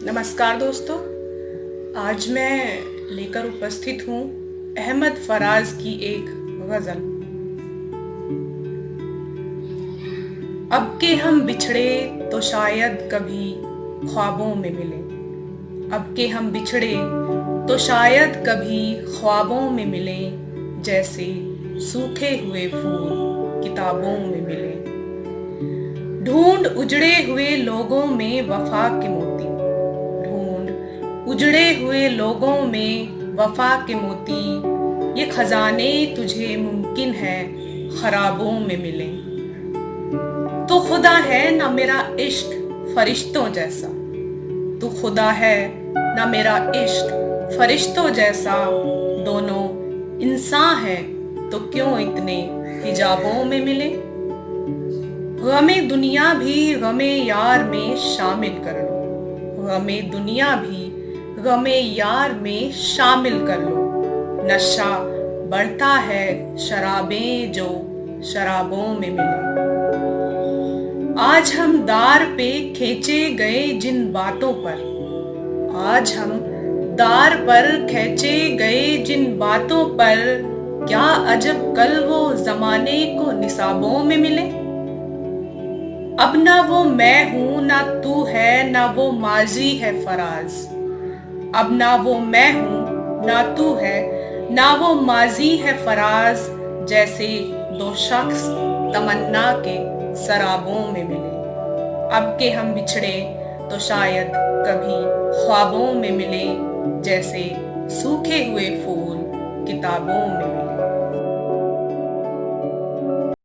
नमस्कार दोस्तों। आज मैं लेकर उपस्थित हूँ अहमद फराज की एक गजल। अब के हम बिछड़े तो शायद कभी ख्वाबों में मिले। अब के हम बिछड़े तो शायद कभी ख्वाबों में मिले, जैसे सूखे हुए फूल किताबों में मिले। ढूंढ उजड़े हुए लोगों में वफा के मोती, ढूंढ उजड़े हुए लोगों में वफा के मोती। ये खजाने तुझे मुमकिन है खराबों में मिले। तो खुदा है ना मेरा इश्क फरिश्तों जैसा, तू खुदा है ना मेरा इश्क फरिश्तों जैसा। दोनों इंसान हैं तो क्यों इतने हिजाबों में मिले। गमे दुनिया भी गमे यार में शामिल कर लो, गमे दुनिया भी गमे यार में शामिल कर लो। नशा बढ़ता है शराबें जो शराबों में मिले। आज हम दार पे खींचे गए जिन बातों पर, आज हम दार पर खींचे गए जिन बातों पर, क्या अजब कल वो जमाने को निसाबों में मिले। अब ना वो मैं हूं ना तू है ना वो माजी है फराज। अब ना वो मैं हूं ना तू है ना वो माजी है फराज, जैसे दो शख्स तमन्ना के सराबों में मिले। अब के हम बिछड़े तो शायद कभी ख्वाबों में मिले, जैसे सूखे हुए फूल किताबों में मिले।